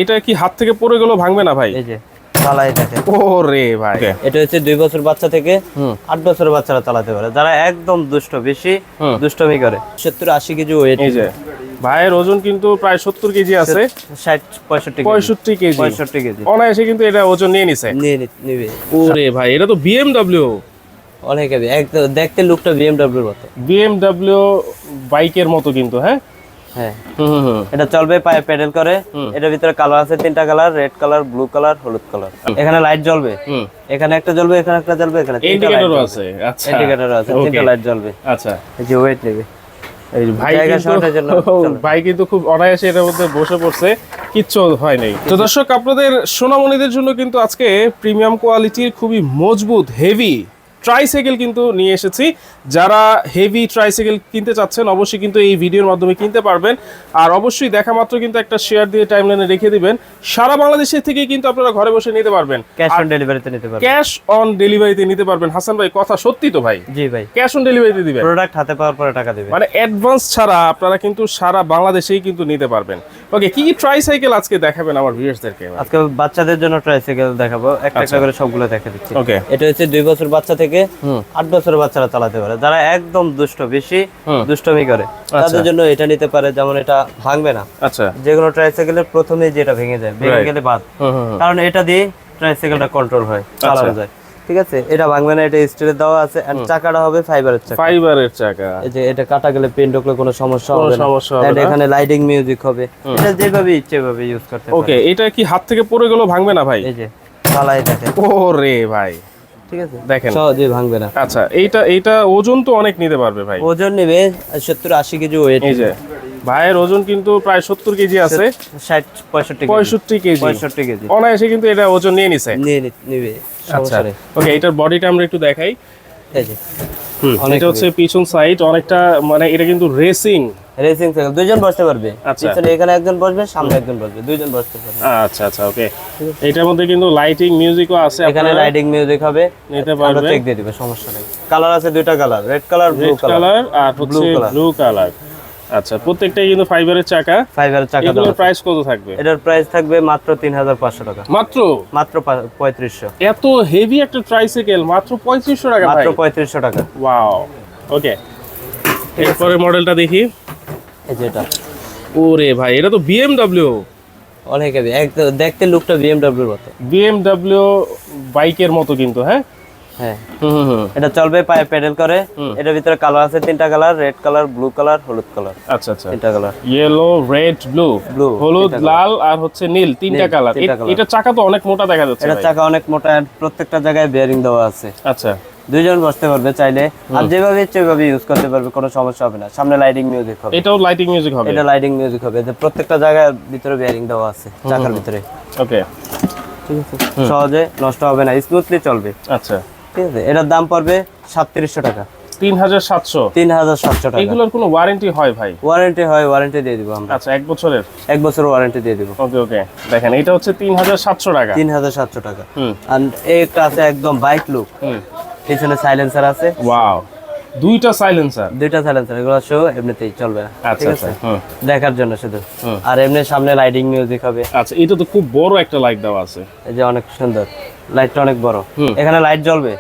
এটা কি হাত থেকে পড়ে গেল ভাঙবে না ভাই? এই যে চালাই দেখেন। ওরে ভাই, এটা হচ্ছে 2 বছর বাচ্চা থেকে 8 বছরের বাচ্চারা চালাতে পারে, যারা একদম দুষ্ট বেশি দুষ্টমি করে। 70-80 কেজি ওয়েট। এই যে ভাইয়ের ওজন কিন্তু প্রায় 70 কেজি আছে। 60-65 কেজি 65 কেজি অনায়াসে কিন্তু এটা ওজন নিয়ে নিছে। নিবে। ওরে ভাই, এটা তো BMW। অনেক হেভি, একদম দেখতে লুকটা BMW এর মতো। BMW বাইকের মতো কিন্তু। হ্যাঁ হ্যাঁ, এটা চলবে পায়ে প্যাডেল করে। এটার ভিতরে কালার আছে 3টা colour, red colour, blue colour, হলুদ কালার। এখানে লাইট জ্বলবে, এখানে একটা জ্বলবে, এখানে একটা জ্বলবে, এখানে ইন্ডিকেটরও আছে। আচ্ছা, ইন্ডিকেটর আছে, 3টা লাইট জ্বলবে। আচ্ছা, এই যে ওয়েট নেবে। এই ভাই কিন্তু খুব অনায়াসে এটার মধ্যে বসে পড়ছে, কিচ্ছু হয় নাই। তো দর্শক, আপনাদের সোনামণিদের জন্য কিন্তু আজকে প্রিমিয়াম কোয়ালিটির খুবই মজবুত হেভি ট্রাইসাইকেল কিন্তু নিয়ে এসেছি। যারা হেভি ট্রাইসাইকেল কিনতে চাচ্ছেন অবশ্যই কিন্তু এই ভিডিওর মাধ্যমে কিনতে পারবেন। আর অবশ্যই দেখা মাত্র কিন্তু একটা শেয়ার দিয়ে টাইমলাইনে রেখে দিবেন। সারা বাংলাদেশের থেকে কিন্তু আপনারা ঘরে বসে নিতে পারবেন, ক্যাশ অন ডেলিভারিতে নিতে পারবেন। ক্যাশ অন ডেলিভারিতে নিতে পারবেন। হাসান ভাই, কথা সত্যি তো ভাই? জি ভাই, ক্যাশ অন ডেলিভারিতে দিবেন, প্রোডাক্ট হাতে পাওয়ার পরে টাকা দিবেন। মানে অ্যাডভান্স ছাড়া আপনারা কিন্তু সারা বাংলাদেশেই কিন্তু নিতে পারবেন। ওকে, কি কি ট্রাইসাইকেল আজকে দেখাবেন আমার ভিউয়ার্সদেরকে? আজকে বাচ্চাদের জন্য ট্রাইসাইকেল দেখাবো, একটা একটা করে সবগুলো দেখা দিচ্ছি। ওকে, এটা হচ্ছে 2 বছর বাচ্চা থেকে 8 বছরের বাচ্চারা চালাতে পারে, যারা একদম দুষ্ট বেশি দুষ্টমি করে, তাদের জন্য এটা নিতে পারে। যেমন এটা ভাঙবে না। আচ্ছা, যেগুলো ট্রাইসাইকেলের প্রথমে যেটা ভেঙে যায়, ভেঙে গেলে বাদ, কারণ এটা দিয়ে ট্রাইসাইকেলটা কন্ট্রোল হয়, চালানো যায়। ঠিক আছে, এটা ভাঙবে না, এটা স্টিলের দেওয়া আছে। এন্ড চাকাটা হবে ফাইবারের চাকা। ফাইবারের চাকা। এই যে এটা কাটা গেলে পেন ঢুকলে কোনো সমস্যা হবে না। এন্ড এখানে লাইটিং মিউজিক হবে। এটা যেভাবে ইচ্ছে ভাবে ইউজ করতে পারবে। ওকে, এটা কি হাত থেকে পড়ে গেল ভাঙবে না ভাই? এই যে চালাই দেখেন। ওরে ভাই, ঠিক আছে, দেখেন সহজে ভাঙবে না। আচ্ছা, এইটা ওজন তো অনেক নিতে পারবে ভাই। ওজন নেবে 70-80 কেজি ওয়েট। এই যে ভাইয়ের ওজন কিন্তু প্রায় 70 কেজি আছে। 60-65 কেজি অনায়াসে কিন্তু এটা ওজন নিয়ে নিছে। নিবে। আচ্ছা, ওকে, এটার বডিটা আমরা একটু দেখাই। এই যে এটা হচ্ছে পিছন সাইড, অনেকটা মানে এটা কিন্তু রেসিং সাইকেল, দুইজন বসতে পারবে। আচ্ছা, পিছনে এখানে একজন বসবে, সামনে একজন বসবে, দুইজন বসতে পারবে। আচ্ছা আচ্ছা, ওকে। এটার মধ্যে কিন্তু লাইটিং মিউজিকও আছে, এখানে লাইটিং মিউজিক হবে, নিতে পারবে। চেক দিয়ে দিবে, সমস্যা নেই। কালার আছে 2টা colour, red colour, blue colour আর হচ্ছে ব্লু কালার। আচ্ছা, প্রত্যেকটাই কিন্তু ফাইবারের চাকা। এগুলোর প্রাইস কত থাকবে? এটার প্রাইস থাকবে মাত্র 3500 টাকা। মাত্র 3500। এত হেভি একটা ট্রাইসাইকেল মাত্র 3500 টাকা ভাই? মাত্র 3500 টাকা। ওয়াও, ওকে। এরপরে মডেলটা দেখি। এই যে এটা। ওরে ভাই, এটা তো BMW। অনেক হেভি, একদম দেখতে লুকটা BMW এর মতো। BMW বাইকের মতো কিন্তু। হ্যাঁ হ্যাঁ, এটা চলবে পায়ে প্যাডেল করে। এটার ভিতরে কালার আছে 3টা colour, red colour, blue colour, হলুদ কালার। আচ্ছা আচ্ছা, 3টা কালার, ইয়েলো, রেড, ব্লু, হলুদ, লাল আর হচ্ছে নীল, 3টা কালার। এটা চাকা তো অনেক মোটা দেখা যাচ্ছে। এটা চাকা অনেক মোটা, প্রত্যেকটা জায়গায় বেয়ারিং দেওয়া আছে। আচ্ছা, দুইজন বসতে পারবে চাইলে, আর যেভাবে ইচ্ছে ওইভাবে ইউজ করতে পারবে, কোনো সমস্যা হবে না। সামনে লাইটিং মিউজিক হবে। এটাও লাইটিং মিউজিক হবে? এটা লাইটিং মিউজিক হবে, যে প্রত্যেকটা জায়গার ভিতরে বেয়ারিং দেওয়া আছে চাকার ভিতরে। ওকে, ঠিক আছে, সহজে নষ্ট হবে না, স্মুথলি চলবে। আচ্ছা, ঠিক আছে, এটার দাম পড়বে 3700 টাকা। 3700 টাকা। এগুলোর কোনো ওয়ারেন্টি হয় ভাই? ওয়ারেন্টি হয়, ওয়ারেন্টি দিয়ে দিব আমরা। আচ্ছা, 1 বছরের? 1 বছর ওয়ারেন্টি দিয়ে দিব। ওকে ওকে, দেখেন এটা হচ্ছে 3700 টাকা। 3700 টাকা। আর একটা আছে একদম বাইক লুক, পিছনে সাইলেন্সার আছে। ওয়াও, দুইটা সাইলেন্সার? দুইটা সাইলেন্সার, এগুলো শো এমনিতেই চলবে না। ঠিক আছে, দেখার জন্য শুধু। আর এমনি সামনে লাইটিং মিউজিক হবে। আচ্ছা, এটা তো খুব বড় একটা লাইট দেওয়া আছে। এই যে অনেক সুন্দর, লাইটটা অনেক বড়। এখানে লাইট জ্বলবে,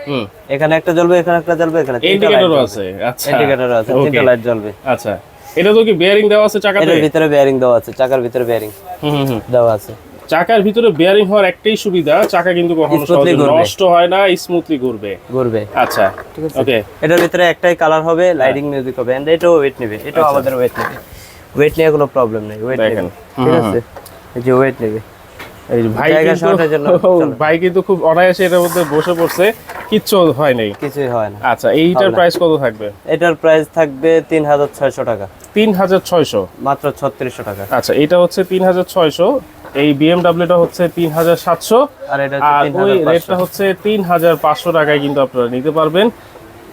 এখানে একটা জ্বলবে, এখানে একটা জ্বলবে, এখানে ইন্ডিকেটরও আছে। আচ্ছা, ইন্ডিকেটর আছে, 3টা লাইট জ্বলবে। আচ্ছা, এটা তো কি বেয়ারিং দেওয়া আছে চাকাতে? এর ভিতরে বেয়ারিং দেওয়া আছে, চাকার ভিতরে বেয়ারিং দেওয়া আছে। চাকার ভিতরে বেয়ারিং হওয়ার একটাই সুবিধা, চাকা কিন্তু কখনো সহজে নষ্ট হয় না, স্মুথলি ঘুরবে। আচ্ছা, ঠিক আছে, ওকে। এটার ভিতরে একটাই কালার হবে, লাইটিং মিউজিক হবে। এন্ড এটাও ওয়েট নেবে, এটাও আমাদের ওয়েট নেবে। ওয়েট নিয়ে কোনো প্রবলেম নেই, ওয়েট নেবে। ঠিক আছে, এই যে ওয়েট নেবে। এই ভাই কিন্তু খুব অনায়াসে এটার মধ্যে বসে পড়ছে, কিচ্ছু হয় নাই, কিছুই হয় না। আচ্ছা, এইটার প্রাইস কত থাকবে? এটার প্রাইস থাকবে 3600 টাকা। 3600? মাত্র 3600 টাকা। আচ্ছা, এটা হচ্ছে 3600, এই BMWটা হচ্ছে 3700, আর এটা ওই রেটটা হচ্ছে 3500 টাকায় কিন্তু আপনারা নিতে পারবেন।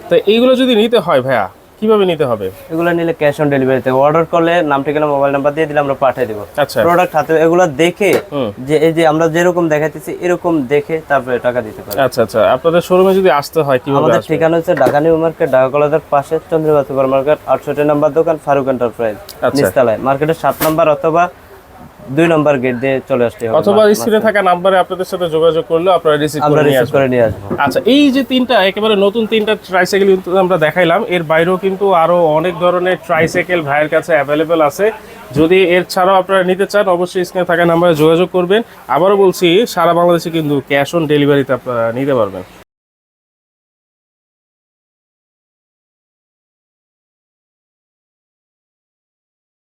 তো এইগুলো যদি নিতে হয় ভাইয়া, কিভাবে নিতে হবে? এগুলো নিলে ক্যাশ অন ডেলিভারিতে অর্ডার করলে নাম ঠিকানা মোবাইল নাম্বার দিয়ে দিলে আমরা পাঠিয়ে দেব। আচ্ছা, প্রোডাক্ট হাতে এগুলো দেখে, যে এই যে আমরা যেরকম দেখাইতেছি এরকম দেখে তারপরে টাকা দিতে পারবে। আচ্ছা আচ্ছা, আপনাদের শোরুমে যদি আসতে হয় কিভাবে আসবে? আমাদের ঠিকানা হচ্ছে ঢাকা নিউ মার্কেট, ঢাকা কলেজের পাশে চন্দ্রিমা সুপার মার্কেট, 68 নম্বর দোকান, ফারুক এন্টারপ্রাইজ, নিচতলায়। মার্কেটের 7 নম্বর অথবা 2 নম্বর গেট দিয়ে চলে আসতে হবে, অথবা স্ক্রিনে থাকা নাম্বারে আপনাদের সাথে যোগাযোগ করলে আপনারা রিসিভ আমরা করে নিয়ে রিসিভ আসবেন। করে নিয়ে আসবো। আচ্ছা, এই যে তিনটা একেবারে নতুন তিনটা ট্রাইসাইকেল কিন্তু আমরা দেখাইলাম, এর বাইরেও কিন্তু আরো অনেক ধরনের ট্রাইসাইকেল ভাইয়ের কাছে অ্যাভেলেবেল আছে। যদি এর ছাড়াও আপনারা নিতে চান অবশ্যই স্ক্রিনে থাকা নাম্বারে যোগাযোগ করবেন। আবারও বলছি, সারা বাংলাদেশে কিন্তু ক্যাশ অন ডেলিভারিতে আপনারা নিতে পারবেন।